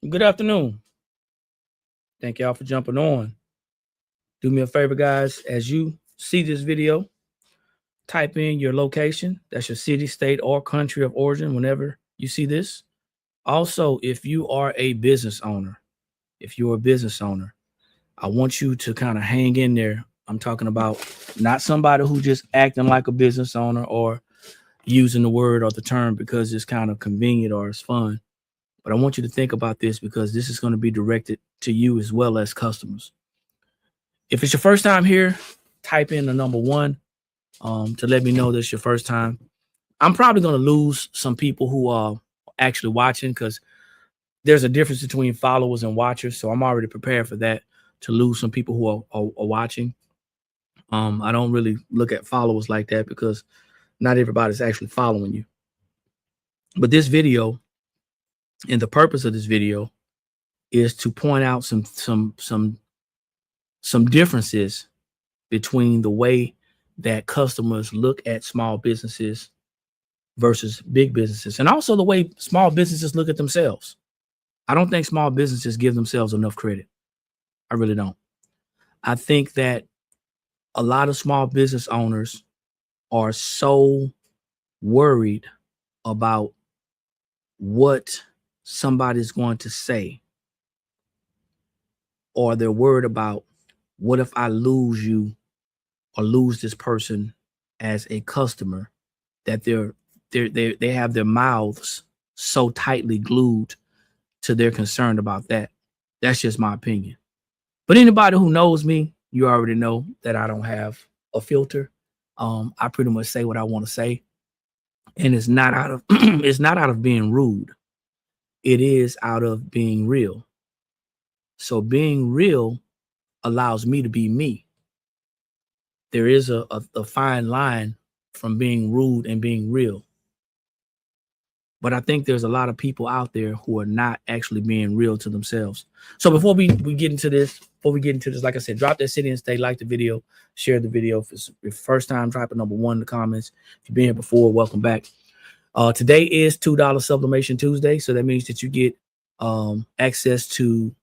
Good afternoon. Thank y'all for jumping on. Do me a favor, guys, as you see this video, type in your location. That's your city, state, or country of origin whenever you see this. Also, if you are a business owner, I want you to kind of hang in there. I'm talking about not somebody who just acting like a business owner or using the word or the term because it's kind of convenient or it's fun. But I want you to think about this because this is going to be directed to you as well as customers. If it's your first time here, type in the number 1 to let me know this your first time. I'm probably going to lose some people who are actually watching because there's a difference between followers and watchers. So I'm already prepared for that, to lose some people who are watching. I don't really look at followers like that because not everybody's actually following you. But this video, and the purpose of this video, is to point out some differences between the way that customers look at small businesses versus big businesses, and also the way small businesses look at themselves. I don't think small businesses give themselves enough credit. I really don't. I think that a lot of small business owners are so worried about what somebody's going to say, or they're worried about, what if I lose you or lose this person as a customer, that they have their mouths so tightly glued to their concern about that. That's just my opinion. But anybody who knows me, you already know that I don't have a filter. I pretty much say what I want to say, and it's not out of it's not out of being rude. It is out of being real. So being real allows me to be me. There is a fine line from being rude and being real. But I think there's a lot of people out there who are not actually being real to themselves. So before we get into this, like I said, drop that city and state, like the video, share the video. If it's your first time, drop a number 1 in the comments. If you've been here before, welcome back. Today is $2 Sublimation Tuesday, so that means that you get access to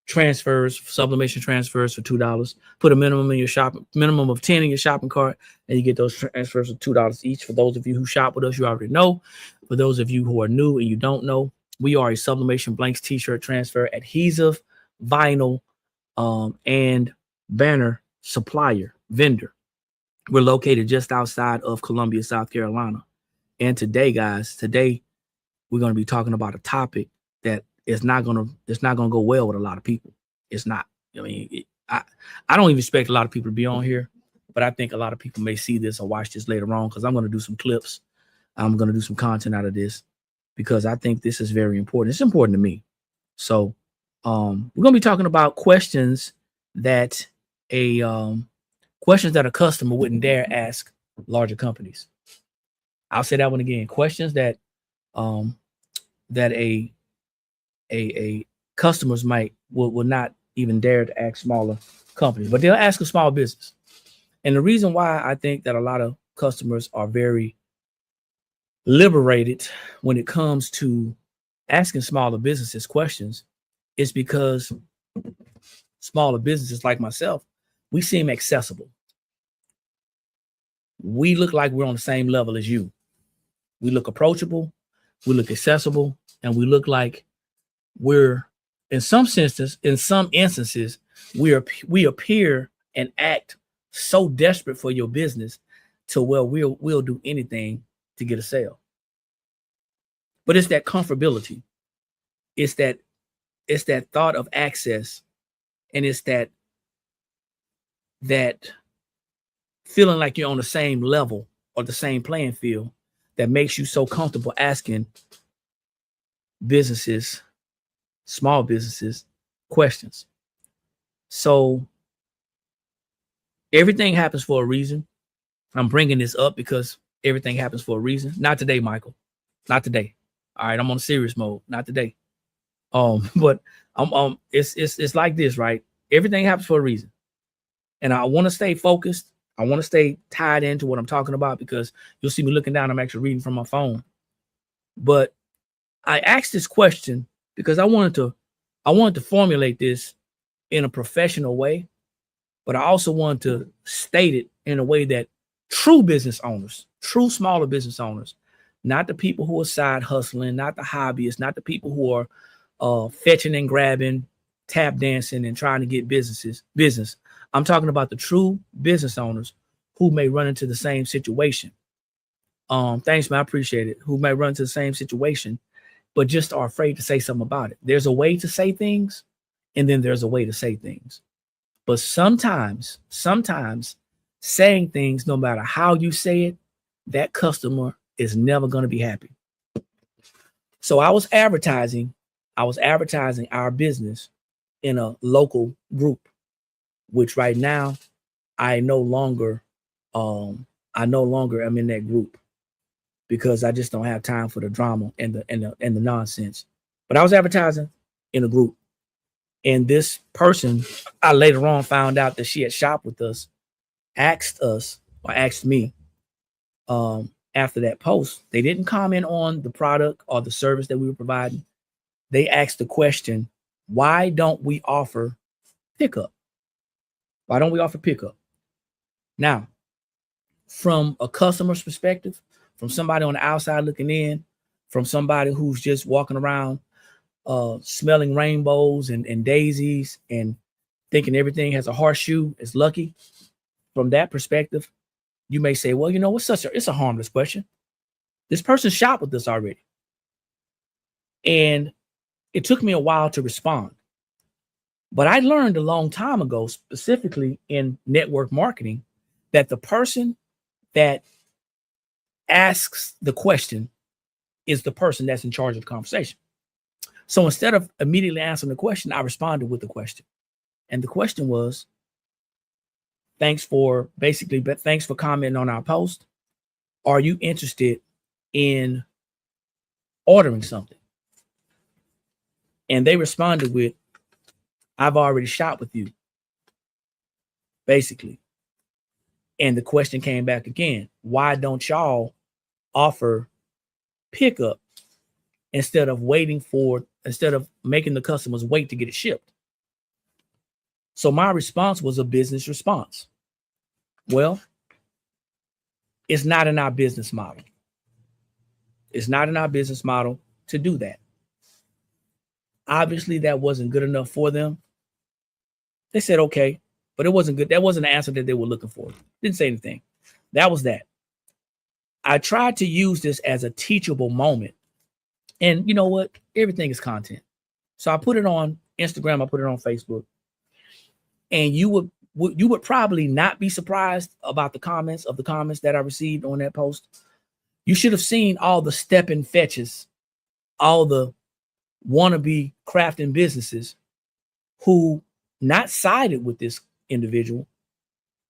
sublimation transfers for $2. Put a minimum of 10 in your shopping cart, and you get those transfers for $2 each. For those of you who shop with us, you already know. For those of you who are new and you don't know, we are a sublimation blanks t-shirt transfer, adhesive, vinyl, and banner vendor. We're located just outside of Columbia, South Carolina. And today, guys, we're going to be talking about a topic that it's not gonna go well with a lot of people. It's not. I mean, I don't even expect a lot of people to be on here, but I think a lot of people may see this or watch this later on, because I'm going to do some clips. I'm going to do some content out of this because I think this is very important. It's important to me. So we're going to be talking about questions that a customer wouldn't dare ask larger companies. I'll say that one again. Questions that a customers will not even dare to ask smaller companies, but they'll ask a small business. And the reason why I think that a lot of customers are very liberated when it comes to asking smaller businesses questions is because smaller businesses like myself, we seem accessible. We look like we're on the same level as you. We look approachable, we look accessible, and we look like we're, in some instances, we appear and act so desperate for your business to where we'll do anything to get a sale. But it's that comfortability. It's that thought of access, and it's that feeling like you're on the same level or the same playing field that makes you so comfortable asking small businesses, questions. So everything happens for a reason. I'm bringing this up because everything happens for a reason. Not today, Michael. Not today. All right, I'm on serious mode. Not today. But it's like this, right? Everything happens for a reason. And I want to stay focused. I want to stay tied into what I'm talking about, because you'll see me looking down. I'm actually reading from my phone. But I asked this question because I wanted to formulate this in a professional way, but I also wanted to state it in a way that true business owners, true smaller business owners, not the people who are side hustling, not the hobbyists, not the people who are fetching and grabbing, tap dancing and trying to get business. I'm talking about the true business owners who may run into the same situation. Thanks, man. I appreciate it. Who may run into the same situation, but just are afraid to say something about it. There's a way to say things, and then there's a way to say things. But sometimes saying things, no matter how you say it, that customer is never going to be happy. So I was advertising our business in a local group, which right now I no longer am in that group because I just don't have time for the drama and the nonsense. But I was advertising in a group. And this person, I later on found out that she had shopped with us, asked me after that post. They didn't comment on the product or the service that we were providing. They asked the question, why don't we offer pickup? Why don't we offer pickup? Now, from a customer's perspective, from somebody on the outside looking in, from somebody who's just walking around smelling rainbows and daisies and thinking everything has a horseshoe, is lucky. From that perspective, you may say, well, you know, it's a harmless question. This person shopped with us already. And it took me a while to respond. But I learned a long time ago, specifically in network marketing, that the person that asks the question is the person that's in charge of the conversation. So instead of immediately answering the question, I responded with the question. And the question was, thanks for commenting on our post. Are you interested in ordering something? And they responded with, I've already shopped with you, basically. And the question came back again, why don't y'all offer pickup instead of making the customers wait to get it shipped? So my response was a business response. Well, it's not in our business model. It's not in our business model to do that. Obviously, that wasn't good enough for them. They said, okay, but it wasn't good. That wasn't the answer that they were looking for. Didn't say anything. That was that. I tried to use this as a teachable moment. And you know what? Everything is content. So I put it on Instagram. I put it on Facebook. And you would probably not be surprised about the comments that I received on that post. You should have seen all the step and fetches, all the wannabe crafting businesses who not sided with this individual,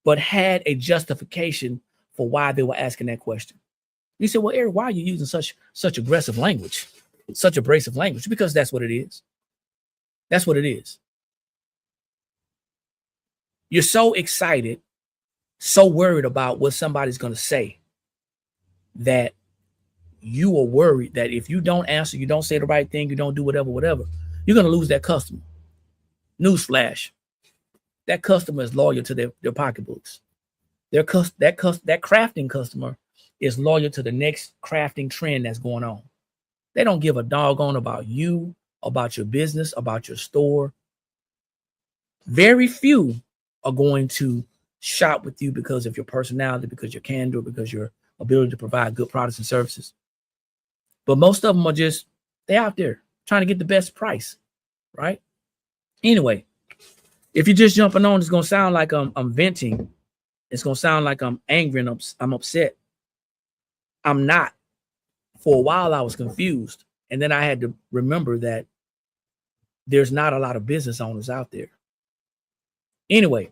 but had a justification for why they were asking that question. You said, well, Eric, why are you using such aggressive language, such abrasive language? Because that's what it is. That's what it is. You're so excited, so worried about what somebody's going to say that you are worried that if you don't answer, you don't say the right thing, you don't do whatever, you're going to lose that customer. Newsflash. That customer is loyal to their pocketbooks. That crafting customer is loyal to the next crafting trend that's going on. They don't give a doggone about you, about your business, about your store. Very few are going to shop with you because of your personality, because your candor, because your ability to provide good products and services. But most of them are just, they're out there trying to get the best price, right? Anyway, if you're just jumping on, it's going to sound like I'm venting. It's going to sound like I'm angry and I'm upset. I'm not. For a while, I was confused. And then I had to remember that there's not a lot of business owners out there. Anyway,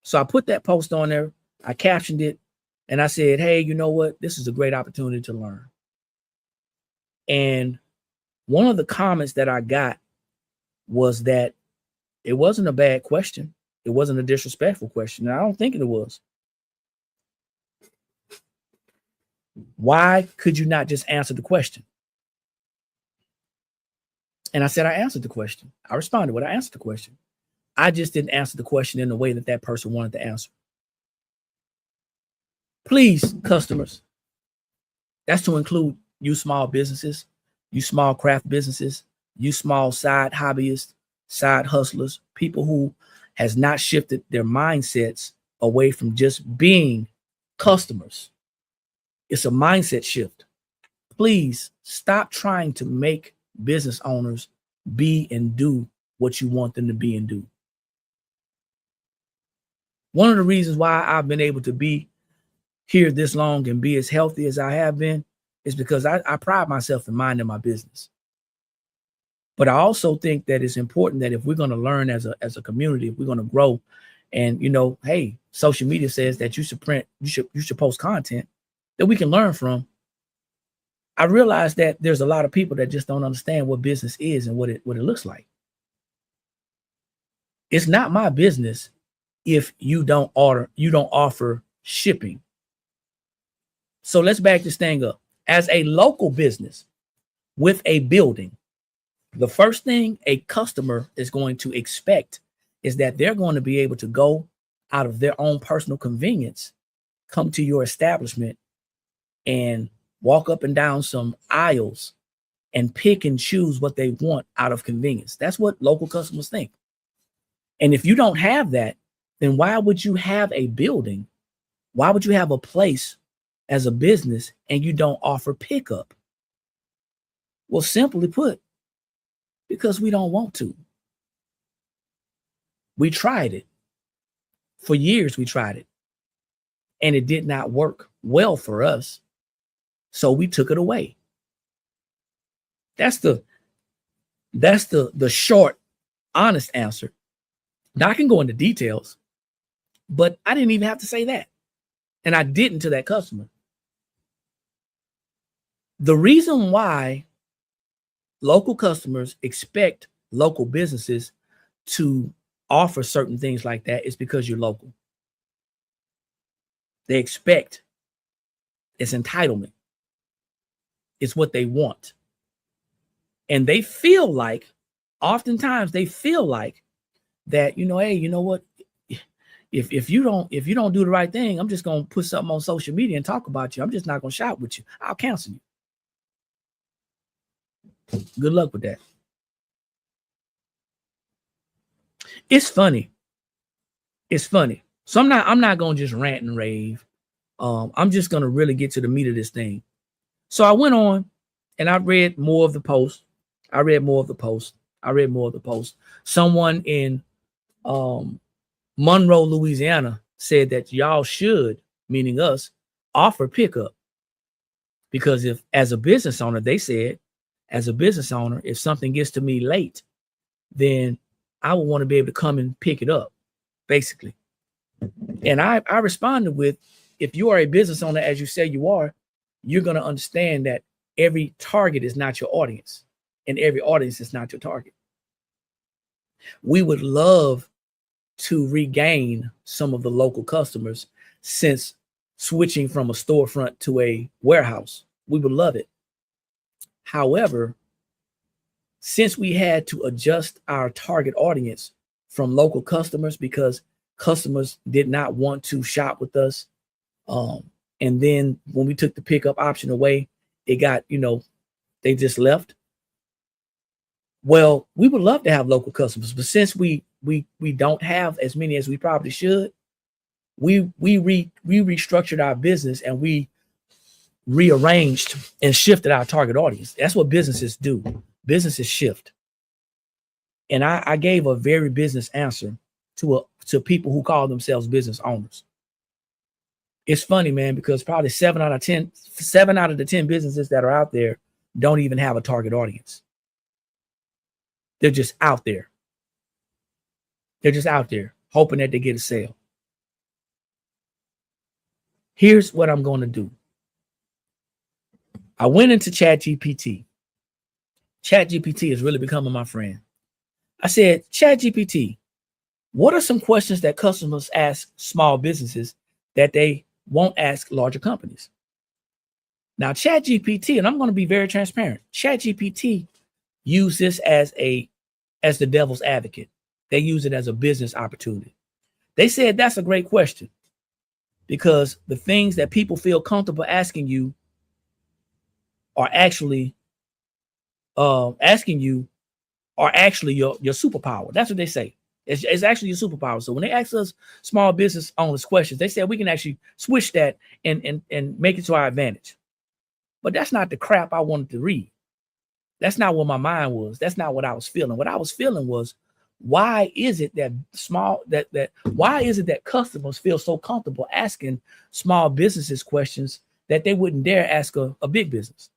so I put that post on there. I captioned it. And I said, hey, you know what? This is a great opportunity to learn. And one of the comments that I got was that it wasn't a bad question. It wasn't a disrespectful question. And I don't think it was. Why could you not just answer the question? And I said, I answered the question. I responded with, I answered the question. I just didn't answer the question in the way that that person wanted to answer. Please, customers, that's to include you small businesses, you small craft businesses, you small side hobbyists, side hustlers, people who has not shifted their mindsets away from just being customers. It's a mindset shift. Please stop trying to make business owners be and do what you want them to be and do. One of the reasons why I've been able to be here this long and be as healthy as I have been is because I pride myself in minding my business. But I also think that it's important that if we're going to learn as a community, if we're going to grow, and hey, social media says that you should post content that we can learn from. I realize that there's a lot of people that just don't understand what business is and what it looks like. It's not my business if you don't offer shipping. So let's back this thing up. As a local business with a building, the first thing a customer is going to expect is that they're going to be able to go out of their own personal convenience, come to your establishment and walk up and down some aisles and pick and choose what they want out of convenience. That's what local customers think. And if you don't have that, then why would you have a building? Why would you have a place as a business and you don't offer pickup? Well, simply put, because we don't want to. We tried it. For years, we tried it. And it did not work well for us. So we took it away. That's the short, honest answer. Now I can go into details, but I didn't even have to say that. And I didn't to that customer. The reason why local customers expect local businesses to offer certain things like that is because you're local. They expect, it's entitlement. It's what they want. And they feel like, oftentimes they feel like that, hey, you know what? If you don't do the right thing, I'm just gonna put something on social media and talk about you. I'm just not gonna shout with you. I'll cancel you. Good luck with that. It's funny. It's funny. So I'm not gonna just rant and rave. I'm just gonna really get to the meat of this thing. So I went on and I read more of the post. Someone in Monroe, Louisiana said that y'all should, meaning us, offer pickup. Because if, as a business owner, they said, as a business owner, if something gets to me late, then I would want to be able to come and pick it up, basically. And I responded with, if you are a business owner, as you say you are, you're going to understand that every target is not your audience and every audience is not your target. We would love to regain some of the local customers since switching from a storefront to a warehouse. We would love it. However, since we had to adjust our target audience from local customers because customers did not want to shop with us, and then when we took the pickup option away, it got, they just left. Well, we would love to have local customers, but since we don't have as many as we probably should, we restructured our business and we rearranged and shifted our target audience. That's what businesses do. Businesses shift. And I gave a very business answer to people who call themselves business owners. It's funny, man, because probably 7 out of the 10 businesses that are out there don't even have a target audience. They're just out there. They're just out there hoping that they get a sale. Here's what I'm going to do. I went into ChatGPT. ChatGPT is really becoming my friend. I said, ChatGPT, what are some questions that customers ask small businesses that they won't ask larger companies? Now, ChatGPT, and I'm going to be very transparent, ChatGPT use this as the devil's advocate. They use it as a business opportunity. They said that's a great question because the things that people feel comfortable asking you are actually your superpower. That's what they say. It's actually your superpower. So when they ask us small business owners questions, they said we can actually switch that and make it to our advantage. But that's not the crap I wanted to read. That's not what my mind was. That's not what I was feeling. What I was feeling was, why is it that customers feel so comfortable asking small businesses questions that they wouldn't dare ask a big business?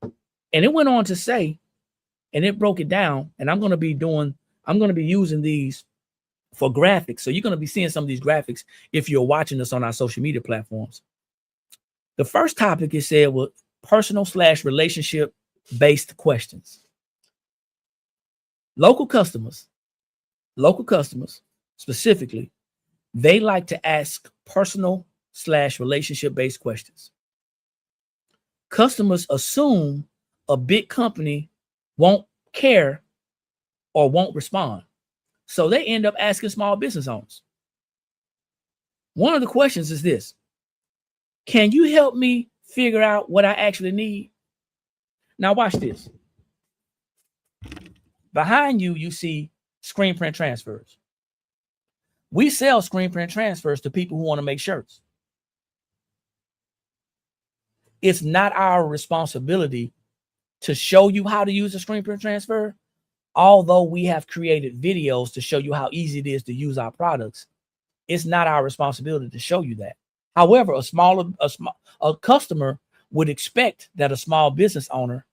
And it went on to say, and it broke it down, and I'm going to be using these for graphics. So you're going to be seeing some of these graphics if you're watching us on our social media platforms. The first topic it said was personal/relationship based questions. Local customers specifically, they like to ask personal/relationship based questions. Customers assume a big company won't care or won't respond. So they end up asking small business owners. One of the questions is this: can you help me figure out what I actually need? Now watch this. Behind you, you see screen print transfers. We sell screen print transfers to people who want to make shirts. It's not our responsibility to show you how to use a screen print transfer, although we have created videos to show you how easy it is to use our products. It's not our responsibility to show you that. However, a customer would expect that a small business owner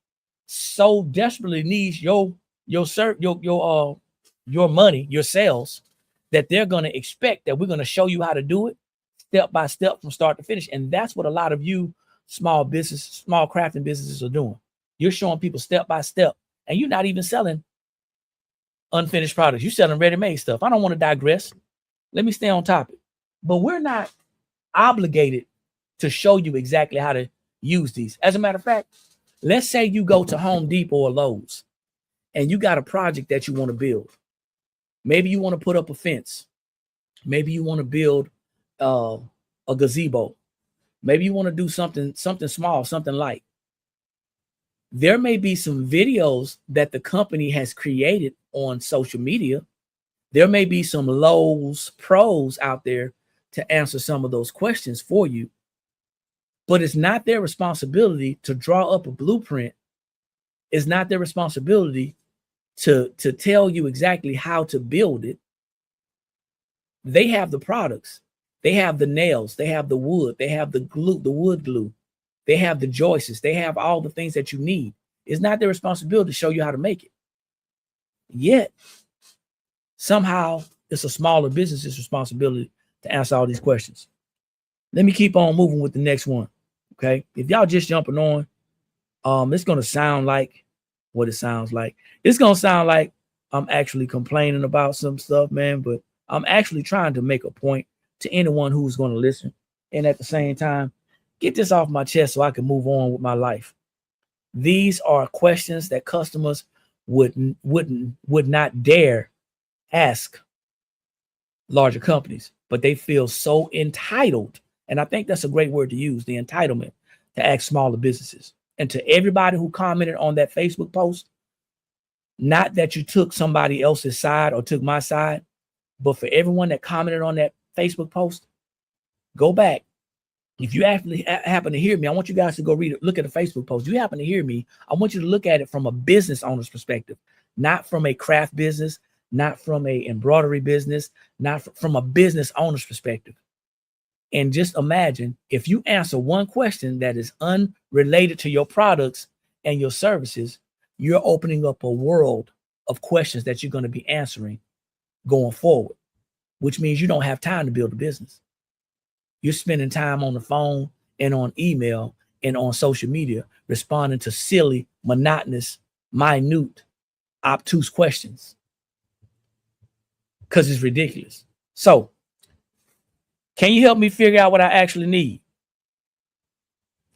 so desperately needs your money, your sales, that they're going to expect that we're going to show you how to do it step by step from start to finish. And that's what a lot of you small crafting businesses are doing. You're showing people step by step, and you're not even selling unfinished products. You're selling ready-made stuff. I don't want to digress. Let me stay on topic. But we're not obligated to show you exactly how to use these. As a matter of fact, let's say you go to Home Depot or Lowe's and you got a project that you want to build. Maybe you want to put up a fence. Maybe you want to build a gazebo. Maybe you want to do something small, something light. There may be some videos that the company has created on social media. There may be some Lowe's pros out there to answer some of those questions for you. But it's not their responsibility to draw up a blueprint. It's not their responsibility to tell you exactly how to build it. They have the products. They have the nails. They have the wood. They have the glue, the wood glue. They have the joists. They have all the things that you need. It's not their responsibility to show you how to make it. Yet, somehow, it's a smaller business's responsibility to answer all these questions. Let me keep on moving with the next one. Okay. If y'all just jumping on, it's going to sound like what it sounds like. It's going to sound like I'm actually complaining about some stuff, man, but I'm actually trying to make a point to anyone who's going to listen. And at the same time, get this off my chest so I can move on with my life. These are questions that customers would not dare ask larger companies, but they feel so entitled. And I think that's a great word to use, the entitlement, to ask smaller businesses. And to everybody who commented on that Facebook post, not that you took somebody else's side or took my side, but for everyone that commented on that Facebook post, go back. If you actually happen to hear me, I want you guys to go look at the Facebook post. If you happen to hear me, I want you to look at it from a business owner's perspective, not from a craft business, not from a embroidery business, not from a business owner's perspective. And just imagine if you answer one question that is unrelated to your products and your services, you're opening up a world of questions that you're going to be answering going forward, which means you don't have time to build a business. You're spending time on the phone and on email and on social media responding to silly, monotonous, minute, obtuse questions because it's ridiculous. So, can you help me figure out what I actually need?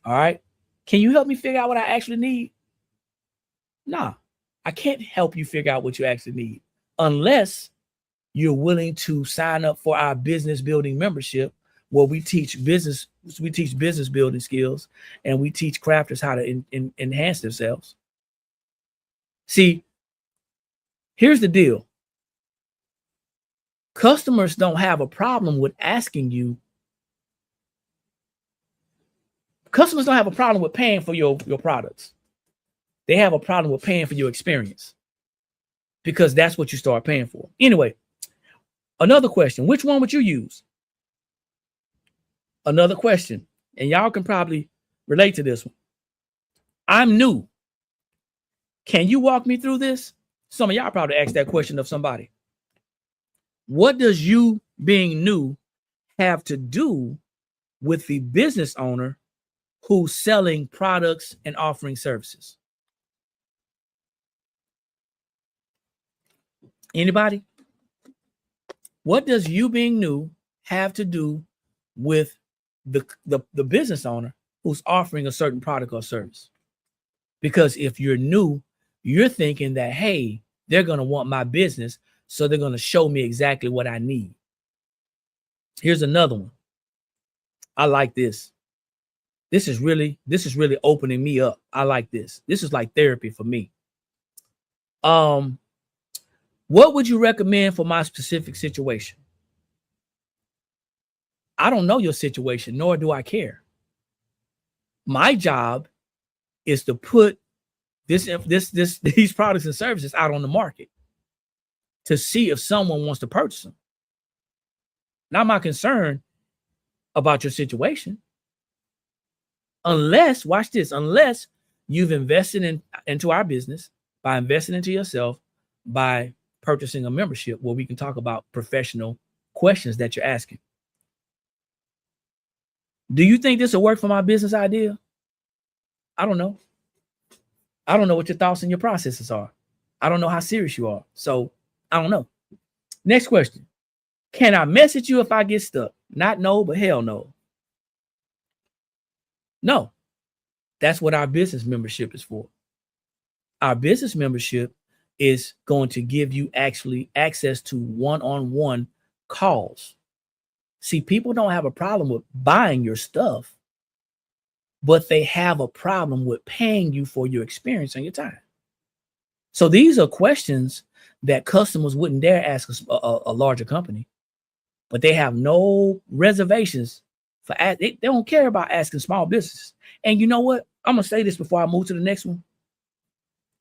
All right. Can you help me figure out what I actually need? Nah. I can't help you figure out what you actually need unless you're willing to sign up for our business building membership, where we teach business building skills, and we teach crafters how to enhance themselves. See, here's the deal. Customers don't have a problem with asking you. Customers don't have a problem with paying for your products. They have a problem with paying for your experience, because that's what you start paying for. Anyway, another question. Which one would you use? Another question. And y'all can probably relate to this one. I'm new. Can you walk me through this? Some of y'all probably asked that question of somebody. What does you being new have to do with the business owner who's selling products and offering services? Anybody? What does you being new have to do with the business owner who's offering a certain product or service? Because if you're new, you're thinking that, hey, they're going to want my business, so they're going to show me exactly what I need. Here's another one. I like this. This is really opening me up. I like this. This is like therapy for me. What would you recommend for my specific situation? I don't know your situation, nor do I care. My job is to put these products and services out on the market to see if someone wants to purchase them. Not my concern about your situation. Unless, watch this, unless you've invested into our business by investing into yourself, by purchasing a membership where we can talk about professional questions that you're asking. Do you think this will work for my business idea? I don't know. I don't know what your thoughts and your processes are. I don't know how serious you are. So I don't know. Next question. Can I message you if I get stuck? Not no, but hell no. No. That's what our business membership is for. Our business membership is going to give you actually access to one-on-one calls. See, people don't have a problem with buying your stuff, but they have a problem with paying you for your experience and your time. So these are questions that customers wouldn't dare ask a larger company, but they have no reservations for. They don't care about asking small businesses. And you know what? I'm gonna say this before I move to the next one.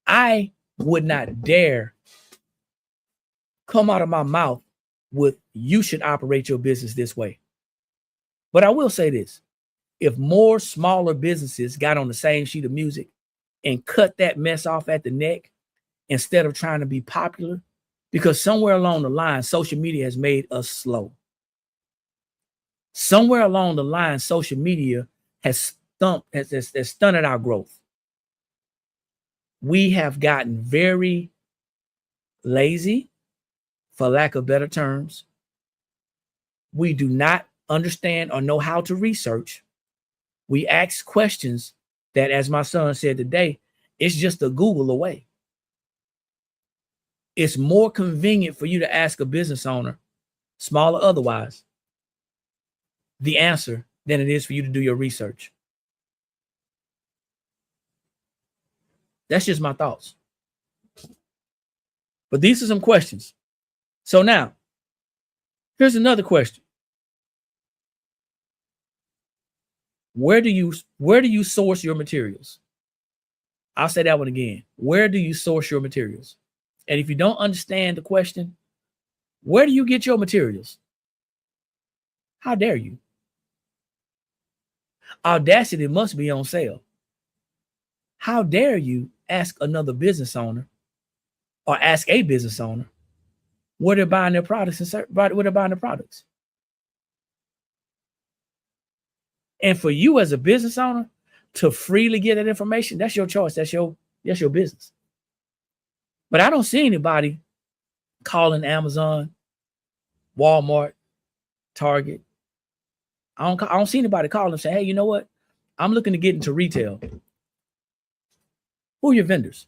I would not dare come out of my mouth with you should operate your business this way. But I will say this. If more smaller businesses got on the same sheet of music and cut that mess off at the neck instead of trying to be popular, because somewhere along the line, social media has made us slow. Somewhere along the line, social media has stunted our growth. We have gotten very lazy, for lack of better terms. We do not understand or know how to research. We ask questions that, as my son said today, it's just a Google away. It's more convenient for you to ask a business owner, small or otherwise, the answer than it is for you to do your research. That's just my thoughts. But these are some questions. So now, here's another question. Where do you source your materials? I'll say that one again. Where do you source your materials? And if you don't understand the question, where do you get your materials? How dare you? Audacity must be on sale. How dare you ask another business owner or ask a business owner where they're buying their products and where they're buying their products? And for you as a business owner to freely get that information, that's your choice. That's your business. But I don't see anybody calling Amazon, Walmart, Target. I don't see anybody calling and saying, hey, you know what? I'm looking to get into retail. Who are your vendors?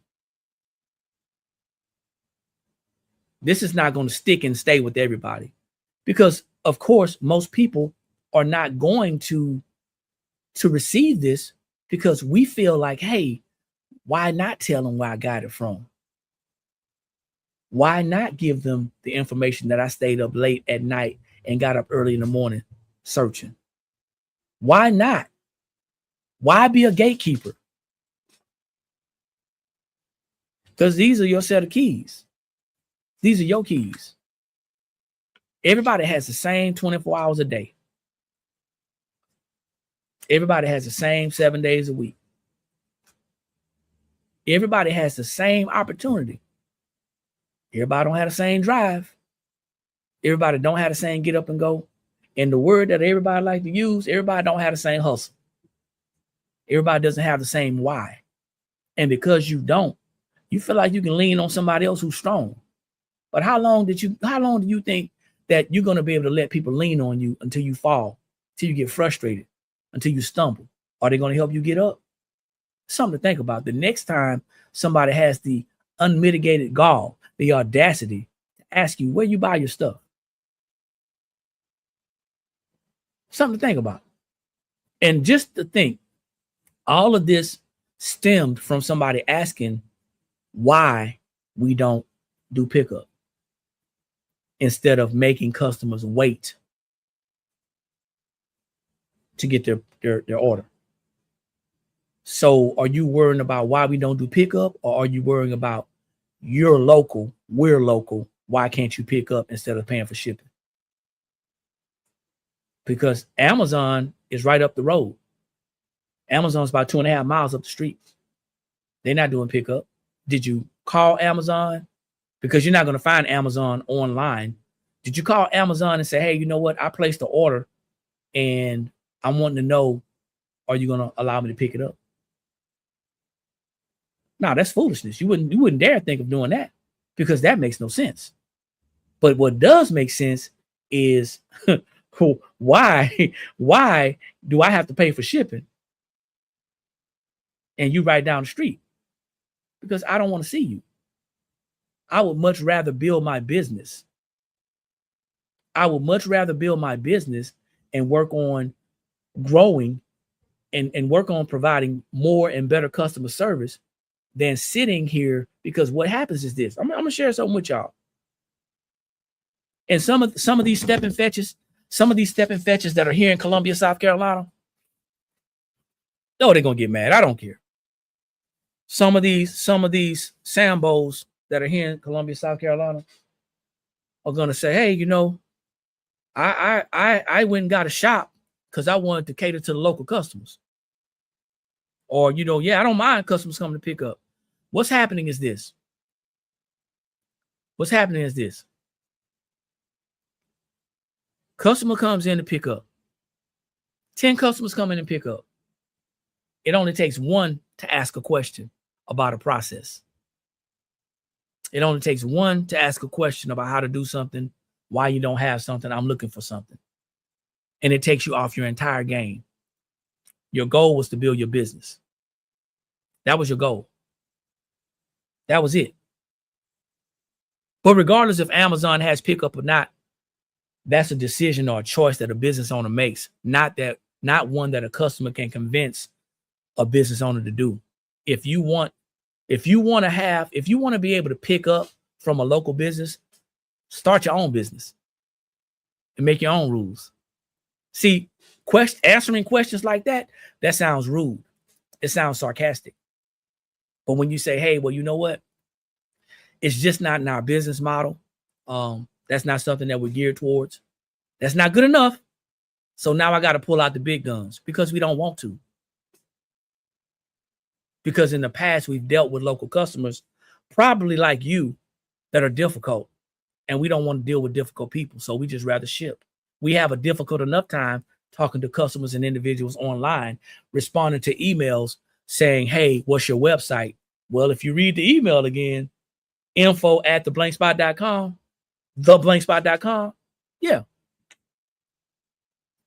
This is not going to stick and stay with everybody, because of course most people are not going to receive this, because we feel like, hey, why not tell them where I got it from? Why not give them the information that I stayed up late at night and got up early in the morning searching? Why not? Why be a gatekeeper? Because these are your set of keys. These are your keys. Everybody has the same 24 hours a day. Everybody has the same 7 days a week. Everybody has the same opportunity. Everybody don't have the same drive. Everybody don't have the same get up and go. And the word that everybody like to use, everybody don't have the same hustle. Everybody doesn't have the same why. And because you don't, you feel like you can lean on somebody else who's strong. But how long do you think that you're going to be able to let people lean on you until you fall, until you get frustrated, until you stumble? Are they going to help you get up? Something to think about. The next time somebody has the unmitigated gall, the audacity to ask you where you buy your stuff. Something to think about. And just to think, all of this stemmed from somebody asking why we don't do pickup instead of making customers wait to get their order. So are you worrying about why we don't do pickup, or are you worrying about you're local, we're local, why can't you pick up instead of paying for shipping? Because Amazon is right up the road. Amazon's about 2.5 miles up the street. They're not doing pickup. Did you call Amazon? Because you're not going to find Amazon online. Did you call Amazon and say, hey, you know what? I placed the order and I'm wanting to know, are you going to allow me to pick it up? No, that's foolishness. You wouldn't dare think of doing that, because that makes no sense. But what does make sense is why do I have to pay for shipping? And you right down the street? Because I don't want to see you. I would much rather build my business. I would much rather build my business and work on growing and work on providing more and better customer service than sitting here. Because what happens is this. I'm gonna share something with y'all. And some of these step and fetches that are here in Columbia, South Carolina, oh, they're gonna get mad. I don't care. Some of these Sambos that are here in Columbia, South Carolina are gonna say, hey, you know, I went and got a shop because I wanted to cater to the local customers. Or, you know, yeah, I don't mind customers coming to pick up. What's happening is this. Customer comes in to pick up. 10 customers come in and pick up. It only takes one to ask a question about a process. It only takes one to ask a question about how to do something, why you don't have something, I'm looking for something. And it takes you off your entire game. Your goal was to build your business. That was your goal. That was it. But regardless if Amazon has pickup or not, that's a decision or a choice that a business owner makes, not one that a customer can convince a business owner to do. If you want to be able to pick up from a local business, start your own business and make your own rules. See, answering questions like that sounds rude. It sounds sarcastic. But when you say, hey, well, you know what? It's just not in our business model. That's not something that we're geared towards. That's not good enough. So now I got to pull out the big guns because we don't want to. Because in the past, we've dealt with local customers, probably like you, that are difficult. And we don't want to deal with difficult people. So we just rather ship. We have a difficult enough time talking to customers and individuals online, responding to emails saying, hey, what's your website? Well, if you read the email again, info@theblankspot.com, theblankspot.com. Yeah.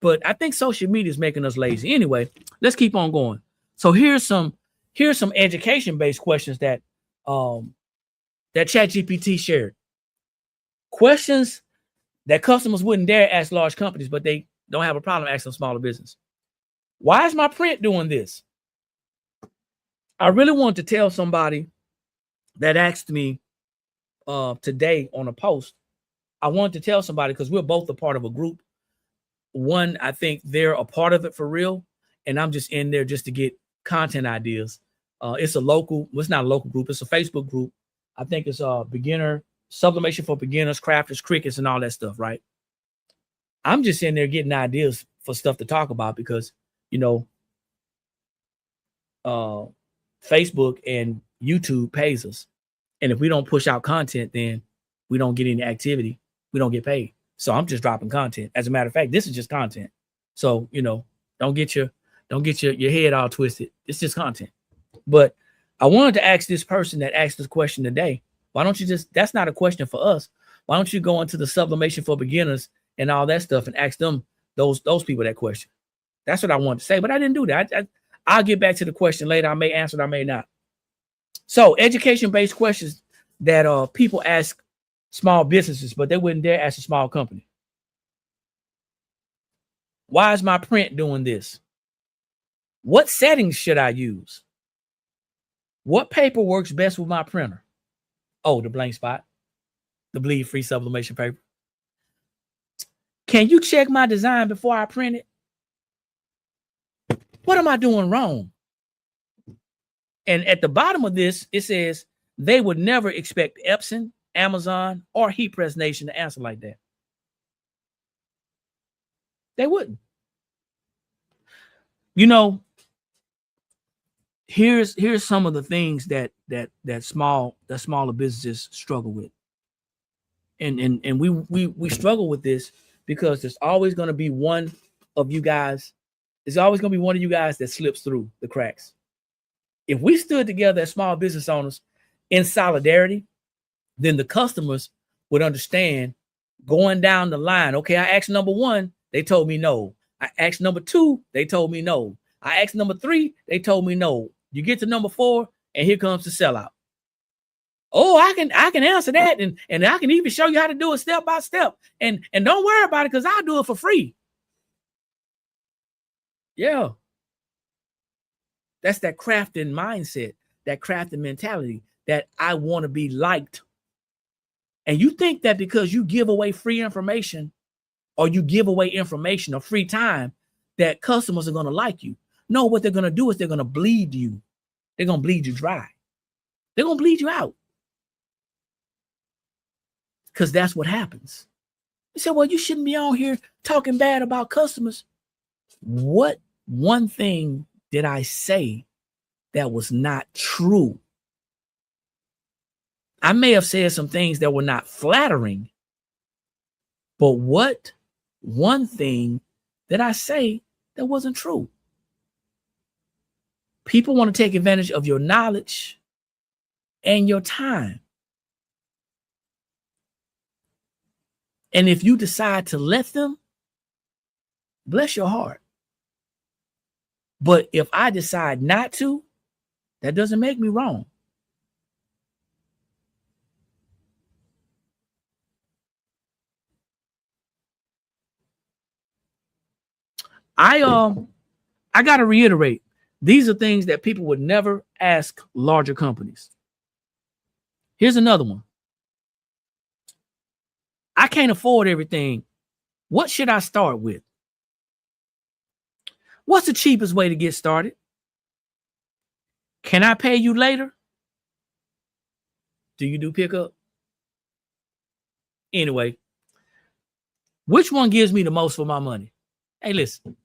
But I think social media is making us lazy. Anyway, let's keep on going. So here's some education-based questions that ChatGPT shared. Questions that customers wouldn't dare ask large companies, but they don't have a problem asking smaller business. Why is my print doing this? I really want to tell somebody that asked me today on a post. I wanted to tell somebody because we're both a part of a group. One, I think they're a part of it for real, and I'm just in there just to get content ideas. It's a local, well, it's not a local group, it's a Facebook group. I think it's a beginner, sublimation for beginners, crafters, crickets, and all that stuff, right? I'm just in there getting ideas for stuff to talk about because, you know, Facebook and YouTube pays us. And if we don't push out content, then we don't get any activity. We don't get paid. So I'm just dropping content. As a matter of fact, this is just content. So, you know, don't get your head all twisted. It's just content. But I wanted to ask this person that asked this question today, why don't you just, that's not a question for us. Why don't you go into the sublimation for beginners and all that stuff and ask them, those people, that question? That's what I wanted to say, but I didn't do that. I'll get back to the question later. I may answer it, I may not. So education-based questions that people ask small businesses, but they wouldn't dare ask a small company. Why is my print doing this? What settings should I use? What paper works best with my printer? Oh, the blank spot, the bleed-free sublimation paper. Can you check my design before I print it? What am I doing wrong? And at the bottom of this, it says they would never expect Epson, Amazon, or Heat Press Nation to answer like that. They wouldn't. You know, here's some of the things that smaller businesses struggle with. And we struggle with this because there's always going to be one of you guys. There's always going to be one of you guys that slips through the cracks. If we stood together as small business owners in solidarity, then the customers would understand going down the line. Okay, I asked number 1, they told me no. I asked number 2, they told me no. I asked number 3, they told me no. You get to number 4, and here comes the sellout. Oh, I can answer that, and I can even show you how to do it step by step. And don't worry about it because I'll do it for free. Yeah. That's that crafting mindset, that crafting mentality, that I want to be liked. And you think that because you give away free information or you give away information or free time, that customers are going to like you. No, what they're going to do is they're going to bleed you. They're going to bleed you dry. They're going to bleed you out. Because that's what happens. You say, well, you shouldn't be on here talking bad about customers. What one thing did I say that was not true? I may have said some things that were not flattering, but what one thing did I say that wasn't true? People want to take advantage of your knowledge and your time. And if you decide to let them, bless your heart. But if I decide not to, that doesn't make me wrong. I got to reiterate, these are things that people would never ask larger companies. Here's another one. I can't afford everything. What should I start with? What's the cheapest way to get started? Can I pay you later? Do you do pickup? Anyway, which one gives me the most for my money? Hey, listen,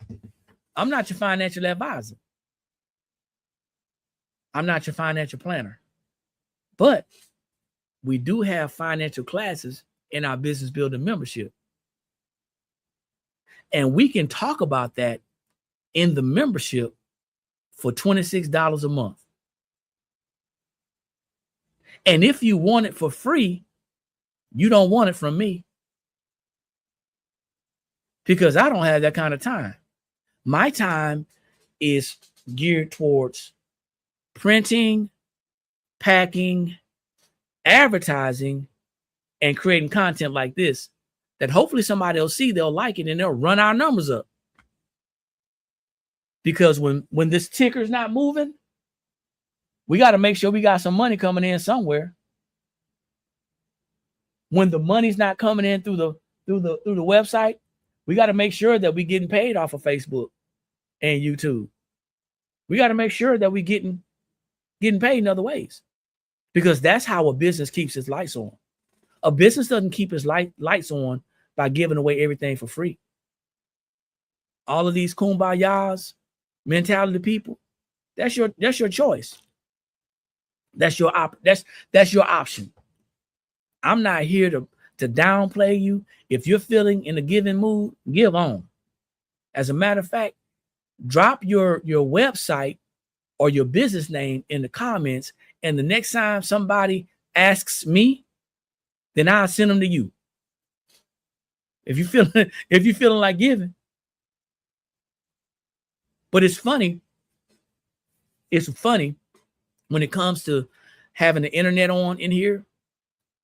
I'm not your financial advisor. I'm not your financial planner. But we do have financial classes in our business building membership. And we can talk about that in the membership for $26 a month. And if you want it for free, you don't want it from me. Because I don't have that kind of time. My time is geared towards printing, packing, advertising, and creating content like this that hopefully somebody will see, they'll like it, and they'll run our numbers up. Because when this ticker's not moving, we got to make sure we got some money coming in somewhere. When the money's not coming in through the website, we got to make sure that we're getting paid off of Facebook and YouTube. We got to make sure that we're getting paid in other ways, because that's how a business keeps its lights on. A business doesn't keep its lights on by giving away everything for free. All of these kumbayas, mentality people, that's your choice. That's your option. I'm not here to downplay you. If you're feeling in a giving mood, give on. As a matter of fact, drop your website or your business name in the comments, and the next time somebody asks me, then I'll send them to you. If you're feeling like giving. But it's funny. It's funny when it comes to having the internet on in here,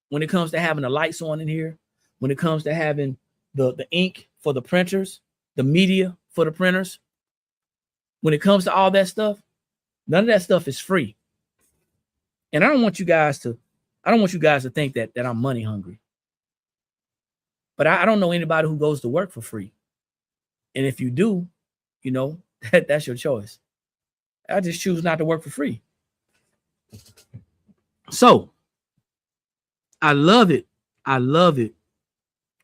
when it comes to having the lights on in here, when it comes to having the ink for the printers, the media for the printers. When it comes to all that stuff, none of that stuff is free. And I don't want you guys to think that I'm money hungry. But I don't know anybody who goes to work for free. And if you do, you know, that's your choice. I just choose not to work for free. So I love it. I love it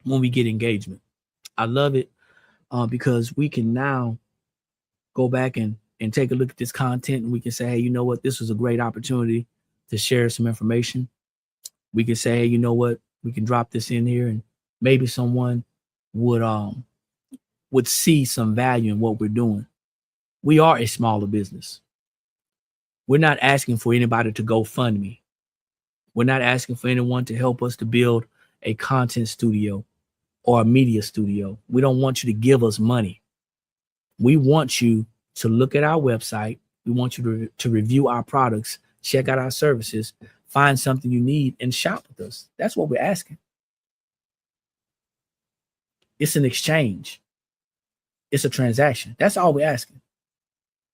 when we get engagement. I love it because we can now go back and take a look at this content, and we can say, hey, you know what? This was a great opportunity to share some information. We can say, hey, you know what? We can drop this in here, and maybe someone would see some value in what we're doing. We are a smaller business. We're not asking for anybody to go fund me. We're not asking for anyone to help us to build a content studio or a media studio. We don't want you to give us money. We want you to look at our website. We want you to review our products, check out our services, find something you need, and shop with us. That's what we're asking. It's an exchange. It's a transaction. That's all we're asking.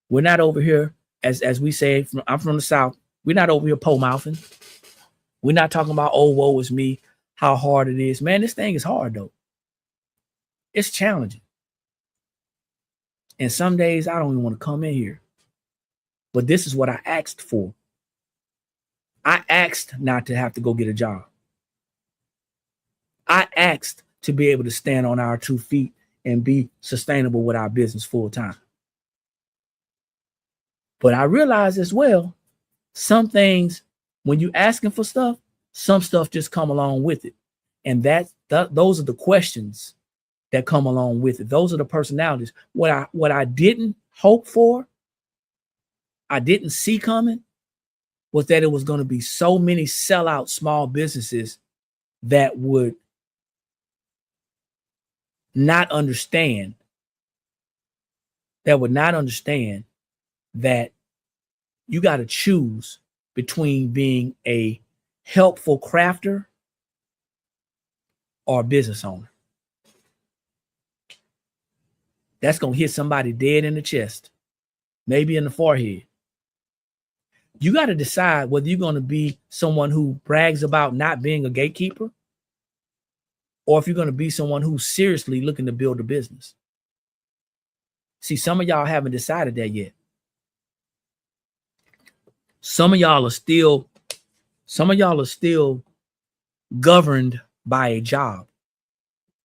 We're not over here, as we say, I'm from the South. We're not over here pole-mouthing. We're not talking about, oh, woe is me, how hard it is. Man, this thing is hard, though. It's challenging. And some days I don't even want to come in here. But this is what I asked for. I asked not to have to go get a job. I asked to be able to stand on our 2 feet and be sustainable with our business full time. But I realize as well, some things, when you're asking for stuff, some stuff just come along with it. And those are the questions that come along with it. Those are the personalities. What I didn't hope for, I didn't see coming, was that it was going to be so many sellout small businesses that would not understand, that you got to choose between being a helpful crafter or a business owner. That's going to hit somebody dead in the chest, maybe in the forehead. You got to decide whether you're going to be someone who brags about not being a gatekeeper, or if you're going to be someone who's seriously looking to build a business. See, some of y'all haven't decided that yet. Some of y'all are still governed by a job.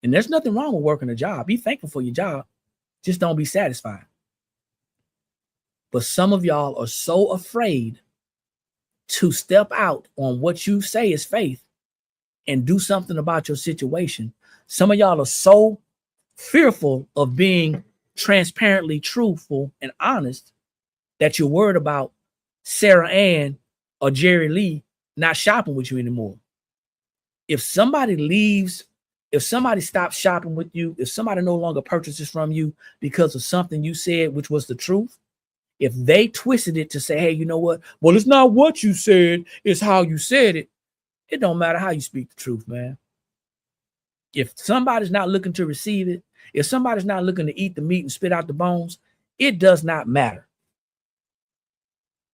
And there's nothing wrong with working a job. Be thankful for your job. Just don't be satisfied. But some of y'all are so afraid to step out on what you say is faith and do something about your situation. Some of y'all are so fearful of being transparently truthful and honest that you're worried about Sarah Ann or Jerry Lee not shopping with you anymore. If somebody leaves, if somebody stops shopping with you, if somebody no longer purchases from you because of something you said, which was the truth, if they twisted it to say, hey, you know what? Well, it's not what you said, it's how you said it. It don't matter how you speak the truth, man. If somebody's not looking to receive it, if somebody's not looking to eat the meat and spit out the bones, it does not matter.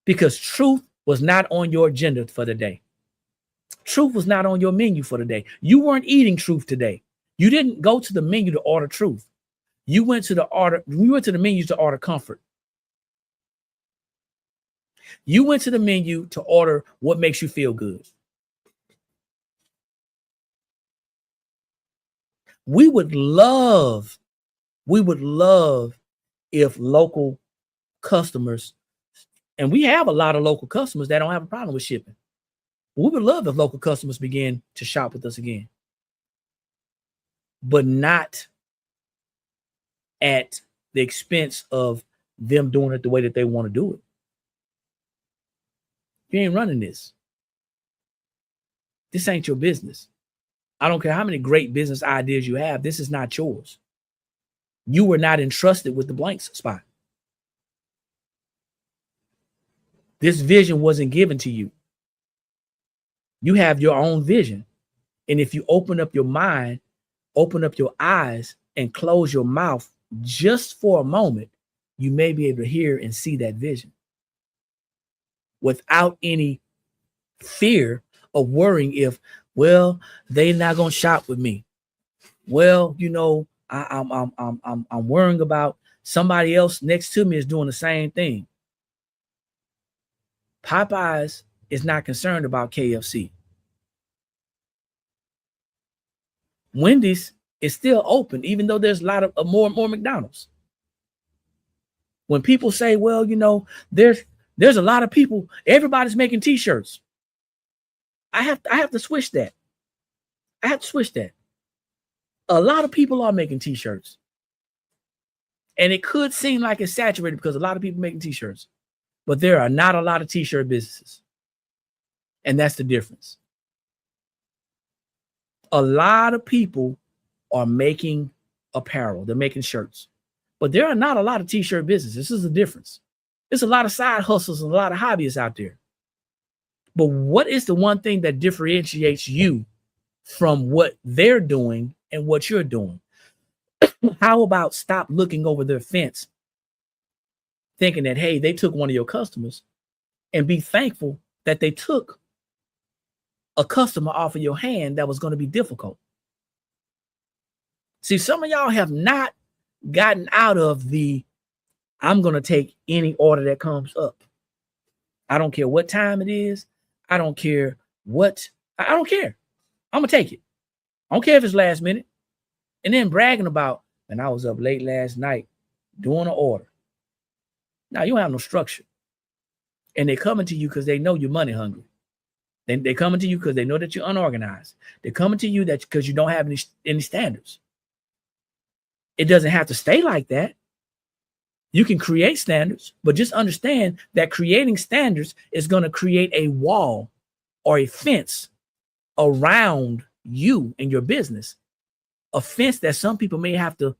Because truth was not on your agenda for the day. Truth was not on your menu for the day. You weren't eating truth today. You didn't go to the menu to order truth. You went to the menu to order comfort. You went to the menu to order what makes you feel good. We would love if local customers, and we have a lot of local customers that don't have a problem with shipping. We would love if local customers begin to shop with us again, but not at the expense of them doing it the way that they want to do it. You ain't running this. This ain't your business. I don't care how many great business ideas you have. This is not yours. You were not entrusted with the blank spot. This vision wasn't given to you. You have your own vision. And if you open up your mind, open up your eyes, and close your mouth just for a moment, you may be able to hear and see that vision without any fear of worrying if, well, they're not gonna shop with me. Well, you know, I'm worrying about somebody else next to me is doing the same thing. Popeyes is not concerned about KFC. Wendy's is still open, even though there's a lot of more and more McDonald's. When people say, well, you know, there's a lot of people, everybody's making t-shirts. I have to switch that. I have to switch that. A lot of people are making t-shirts. And it could seem like it's saturated because a lot of people making t-shirts, but there are not a lot of t-shirt businesses. And that's the difference. A lot of people are making apparel. They're making shirts, but there are not a lot of t-shirt businesses. This is the difference. There's a lot of side hustles and a lot of hobbyists out there. But what is the one thing that differentiates you from what they're doing and what you're doing? How about stop looking over their fence, thinking that, hey, they took one of your customers, and be thankful that they took a customer off of your hand that was going to be difficult. See, some of y'all have not gotten out of the, I'm going to take any order that comes up. I don't care what time it is. I don't care what, I don't care. I'm going to take it. I don't care if it's last minute. And then bragging about, and I was up late last night doing an order. Now you don't have no structure. And they're coming to you because they know you're money hungry. They're coming to you because they know that you're unorganized. They're coming to you that because you don't have any standards. It doesn't have to stay like that. You can create standards, but just understand that creating standards is going to create a wall or a fence around you and your business. A fence that some people may have to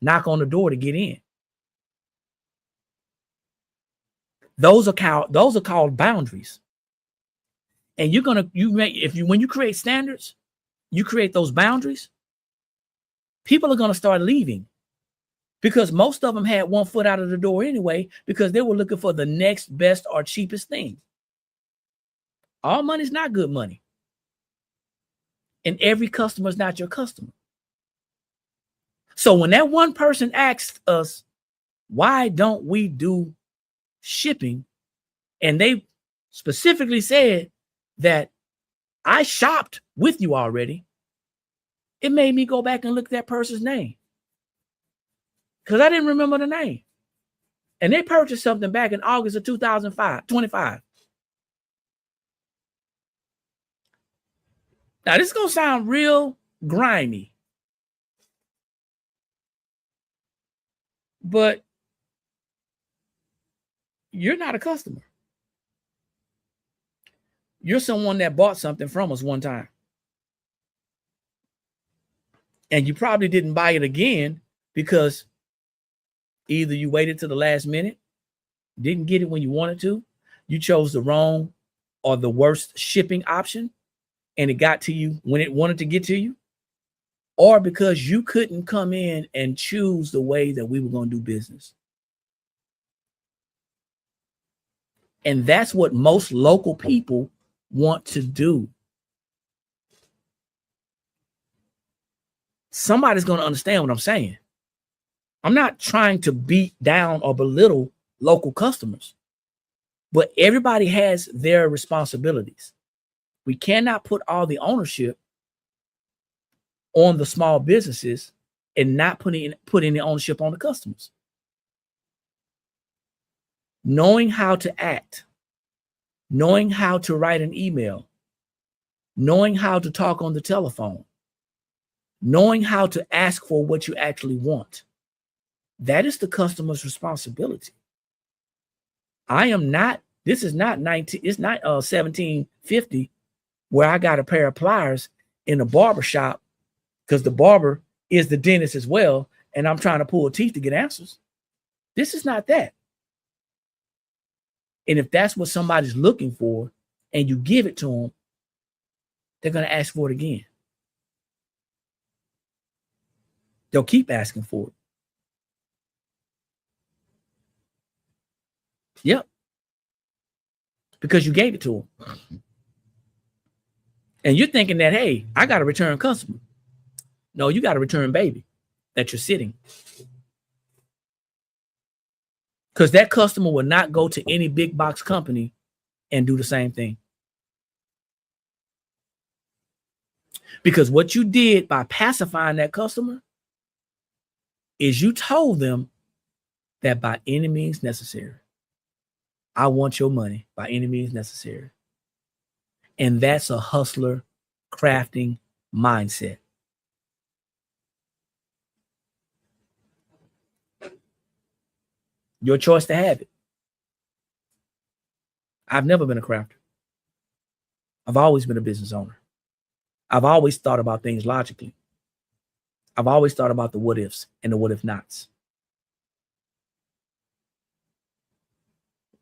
knock on the door to get in. Those are called boundaries. And when you create standards, you create those boundaries, people are going to start leaving. Because most of them had one foot out of the door anyway, because they were looking for the next best or cheapest thing. All money's not good money. And every customer is not your customer. So when that one person asked us, why don't we do shipping? And they specifically said that I shopped with you already. It made me go back and look at that person's name, because I didn't remember the name. And they purchased something back in August of 2025. Now, this is going to sound real grimy, but you're not a customer. You're someone that bought something from us one time. And you probably didn't buy it again because either you waited to the last minute, didn't get it when you wanted to, you chose the wrong or the worst shipping option and it got to you when it wanted to get to you, or because you couldn't come in and choose the way that we were going to do business. And that's what most local people want to do. Somebody's going to understand what I'm saying. I'm not trying to beat down or belittle local customers, but everybody has their responsibilities. We cannot put all the ownership on the small businesses and not put any ownership on the customers. Knowing how to act, knowing how to write an email, knowing how to talk on the telephone, knowing how to ask for what you actually want. That is the customer's responsibility. This is not 1750 where I got a pair of pliers in a barber shop because the barber is the dentist as well, and I'm trying to pull teeth to get answers. This is not that. And if that's what somebody's looking for and you give it to them, they're going to ask for it again. They'll keep asking for it. Yep. Because you gave it to them. And you're thinking that, hey, I got a return customer. No, you got a return baby that you're sitting. Because that customer will not go to any big box company and do the same thing. Because what you did by pacifying that customer is you told them that by any means necessary, I want your money by any means necessary. And that's a hustler crafting mindset. Your choice to have it. I've never been a crafter. I've always been a business owner. I've always thought about things logically. I've always thought about the what ifs and the what if nots.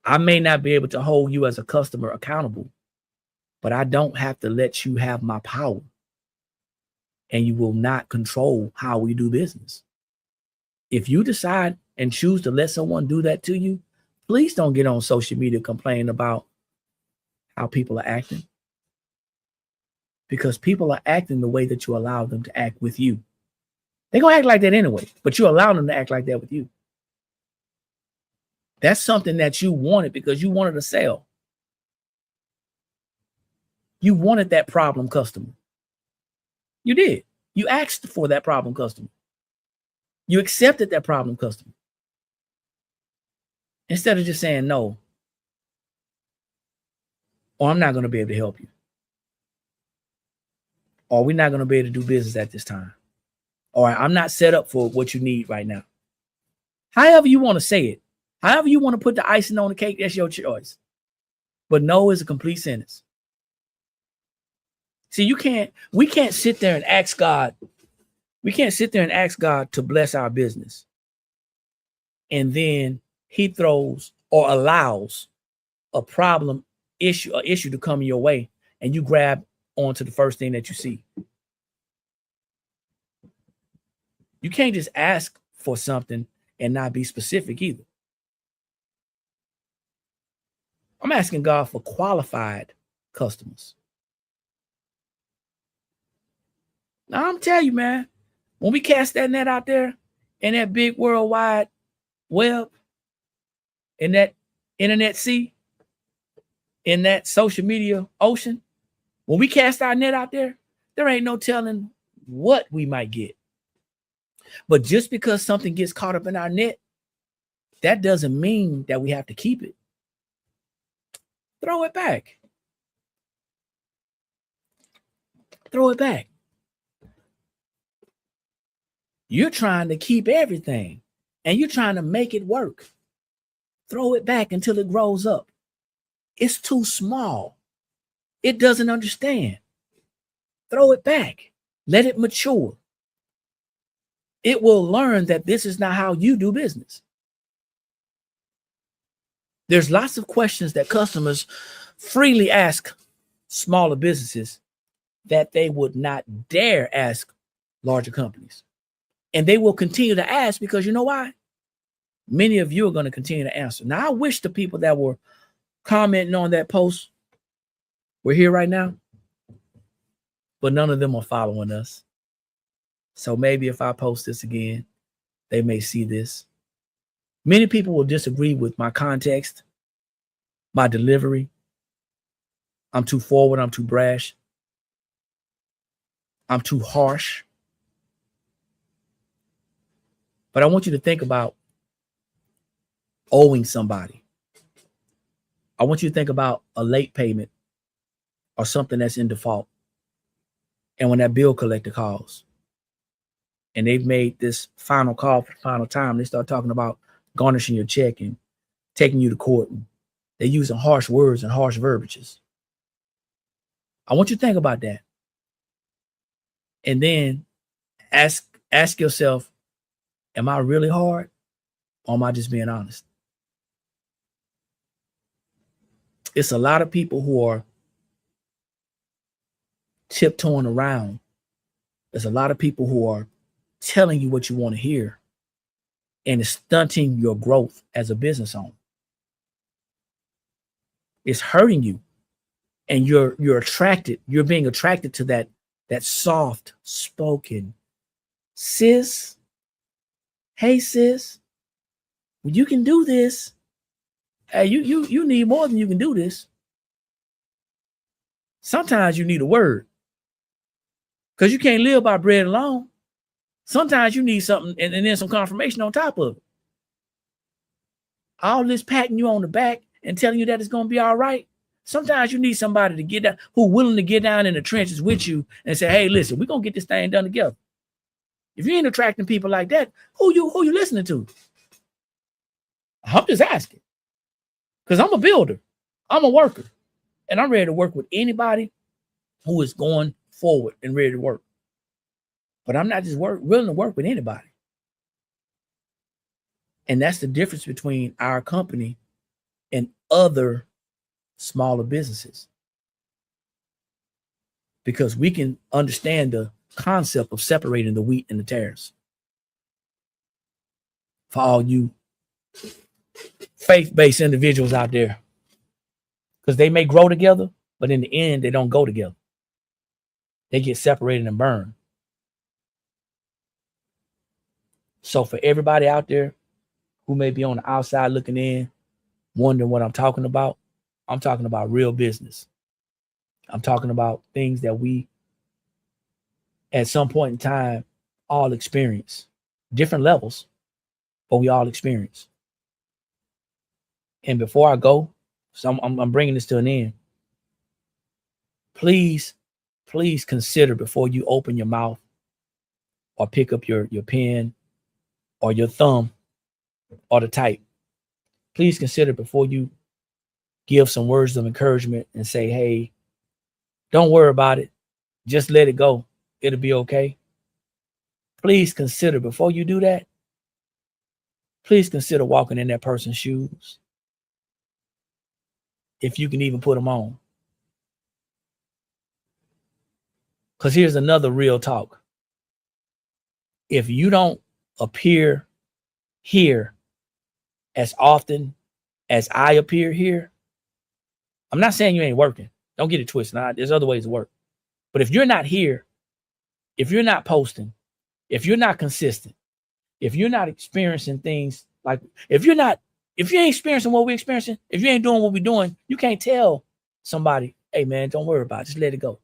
I may not be able to hold you as a customer accountable, but I don't have to let you have my power. And you will not control how we do business. If you decide and choose to let someone do that to you, please don't get on social media complaining about how people are acting. Because people are acting the way that you allow them to act with you. They're going to act like that anyway, but you allow them to act like that with you. That's something that you wanted because you wanted to sell. You wanted that problem customer. You did. You asked for that problem customer. You accepted that problem customer. Instead of just saying no, or I'm not going to be able to help you, or we're not going to be able to do business at this time, or I'm not set up for what you need right now. However you want to say it, however you want to put the icing on the cake, that's your choice. But no is a complete sentence. See, we can't sit there and ask God. We can't sit there and ask God to bless our business. And then he throws or allows a issue to come your way, and you grab onto the first thing that you see. You can't just ask for something and not be specific either. I'm asking God for qualified customers. Now, I'm telling you, man, when we cast that net out there in that big worldwide web, in that internet sea, in that social media ocean, when we cast our net out there, there ain't no telling what we might get. But just because something gets caught up in our net, that doesn't mean that we have to keep it. Throw it back. Throw it back. You're trying to keep everything, and you're trying to make it work. Throw it back until it grows up. It's too small. It doesn't understand. Throw it back. Let it mature. It will learn that this is not how you do business. There's lots of questions that customers freely ask smaller businesses that they would not dare ask larger companies. And they will continue to ask because you know why? Many of you are going to continue to answer. Now, I wish the people that were commenting on that post were here right now, but none of them are following us. So maybe if I post this again, they may see this. Many people will disagree with my context, my delivery. I'm too forward, I'm too brash, I'm too harsh. But I want you to think about owing somebody. I want you to think about a late payment or something that's in default. And when that bill collector calls and they've made this final call for the final time, they start talking about garnishing your check and taking you to court. And they're using harsh words and harsh verbiages. I want you to think about that. And then ask yourself, am I really hard or am I just being honest? It's a lot of people who are tiptoeing around. There's a lot of people who are telling you what you want to hear, and it's stunting your growth as a business owner. It's hurting you, and you're being attracted to that soft spoken, sis, hey sis, you can do this. Hey, you need more than you can do this. Sometimes you need a word, because you can't live by bread alone. Sometimes you need something and then some confirmation on top of it. All this patting you on the back and telling you that it's going to be all right. Sometimes you need somebody to get down, who's willing to get down in the trenches with you and say, hey, listen, we're going to get this thing done together. If you ain't attracting people like that, who you listening to? I'm just asking. Because I'm a builder. I'm a worker. And I'm ready to work with anybody who is going forward and ready to work. But I'm not just willing to work with anybody. And that's the difference between our company and other smaller businesses. Because we can understand the concept of separating the wheat and the tares. For all you faith-based individuals out there. Because they may grow together, but in the end, they don't go together. They get separated and burned. So for everybody out there who may be on the outside looking in, wondering what I'm talking about real business. I'm talking about things that we, at some point in time, all experience. Different levels, but we all experience. And before I go, so I'm bringing this to an end. Please consider before you open your mouth or pick up your pen or your thumb or the type. Please consider before you give some words of encouragement and say, hey, don't worry about it. Just let it go. It'll be okay. Please consider before you do that. Please consider walking in that person's shoes. If you can even put them on. Because here's another real talk. If you don't appear here as often as I appear here, I'm not saying you ain't working. Don't get it twisted. There's other ways to work. But if you're not here, if you're not posting, if you're not consistent, if you're not experiencing things like, if you ain't experiencing what we're experiencing, if you ain't doing what we're doing, you can't tell somebody, hey man, don't worry about it. Just let it go.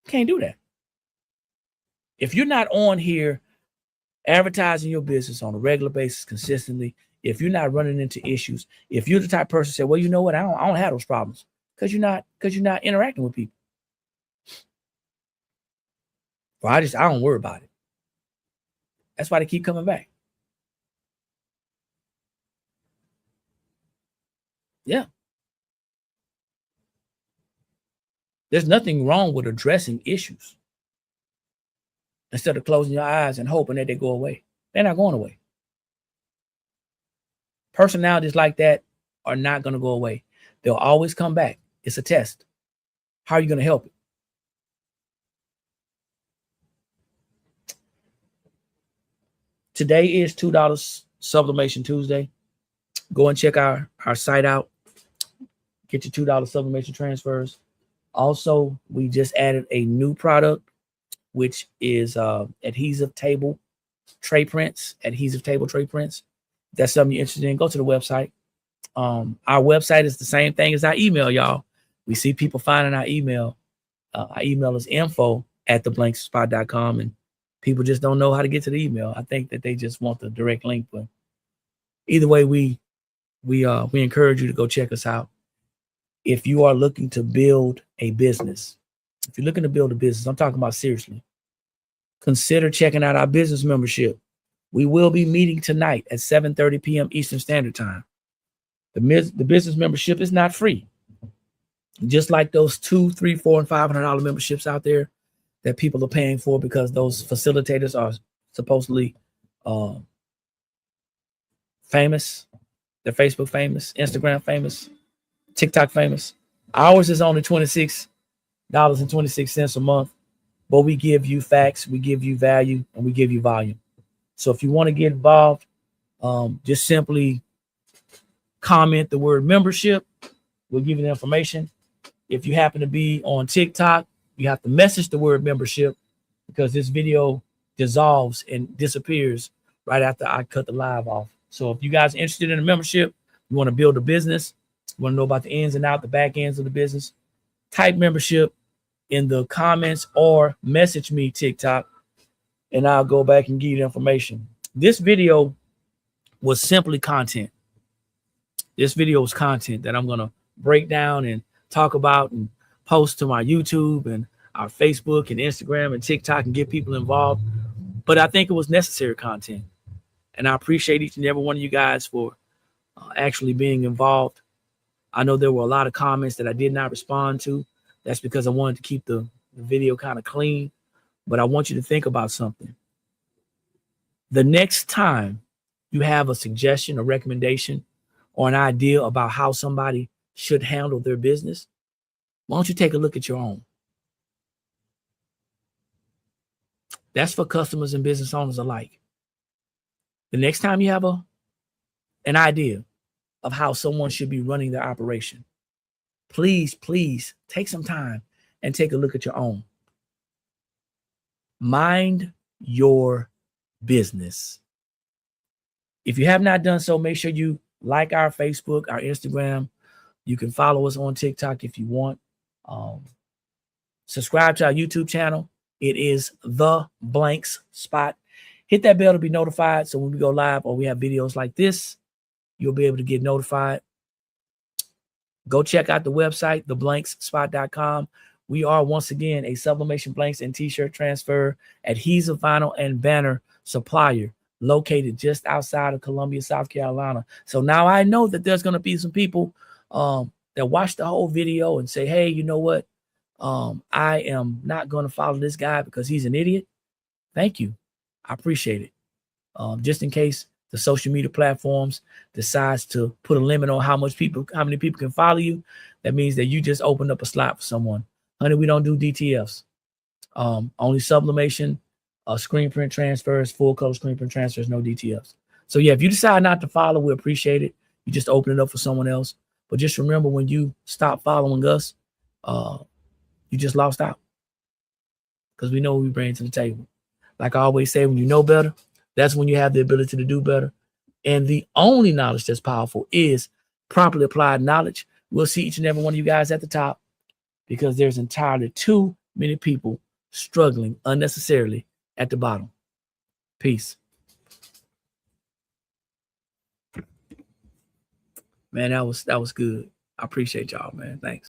Can't do that. If you're not on here advertising your business on a regular basis consistently, if you're not running into issues, if you're the type of person who say, well, you know what, I don't have those problems, because you're not interacting with people. Well, I don't worry about it. That's why they keep coming back. Yeah. There's nothing wrong with addressing issues instead of closing your eyes and hoping that they go away. They're not going away. Personalities like that are not going to go away. They'll always come back. It's a test. How are you going to help it? Today is $2 Sublimation Tuesday. Go and check our site out. Get your $2 sublimation transfers. Also, we just added a new product, which is adhesive table tray prints. Adhesive table tray prints. If that's something you're interested in, go to the website. Our website is the same thing as our email, y'all. We see people finding our email. Our email is info@theblankspot.com, and people just don't know how to get to the email. I think that they just want the direct link, but either way, we encourage you to go check us out. If you are looking to build a business, if you're looking to build a business, I'm talking about seriously, consider checking out our business membership. We will be meeting tonight at 7:30 p.m. Eastern Standard Time. The business membership is not free. Just like those $200, $300, $400, and $500 memberships out there that people are paying for because those facilitators are supposedly famous. They're Facebook famous, Instagram famous, TikTok famous. Ours is only $26.26 a month, but we give you facts, we give you value, and we give you volume. So if you want to get involved, just simply comment the word membership. We'll give you the information. If you happen to be on TikTok, you have to message the word membership because this video dissolves and disappears right after I cut the live off. So if you guys are interested in a membership, you want to build a business, you want to know about the ins and outs, the back ends of the business, type membership in the comments or message me TikTok, and I'll go back and give you the information. This video was simply content. This video was content that I'm going to break down and talk about and post to my YouTube and our Facebook and Instagram and TikTok and get people involved. But I think it was necessary content. And I appreciate each and every one of you guys for actually being involved. I know there were a lot of comments that I did not respond to. That's because I wanted to keep the video kind of clean. But I want you to think about something. The next time you have a suggestion, a recommendation, or an idea about how somebody should handle their business, why don't you take a look at your own? That's for customers and business owners alike. The next time you have an idea of how someone should be running their operation, please take some time and take a look at your own. Mind your business. If you have not done so, make sure you like our Facebook, our Instagram. You can follow us on TikTok if you want. Subscribe to our YouTube channel. It is The Blanks Spot. Hit that bell to be notified so when we go live or we have videos like this, you'll be able to get notified. Go check out the website, theblankspot.com. We are, once again, a sublimation blanks and t-shirt transfer, adhesive vinyl and banner supplier located just outside of Columbia, South Carolina. So now I know that there's going to be some people that watch the whole video and say, hey, you know what? I am not going to follow this guy because he's an idiot. Thank you. I appreciate it. Just in case the social media platforms decides to put a limit on how many people can follow you, that means that you just opened up a slot for someone. Honey, we don't do DTFs. Only sublimation, screen print transfers, full color screen print transfers, no DTFs. So yeah, if you decide not to follow, we appreciate it. You just open it up for someone else. But just remember, when you stop following us, you just lost out. Because we know what we bring to the table. Like I always say, when you know better, that's when you have the ability to do better. And the only knowledge that's powerful is properly applied knowledge. We'll see each and every one of you guys at the top because there's entirely too many people struggling unnecessarily at the bottom. Peace. Man, that was good. I appreciate y'all, man. Thanks.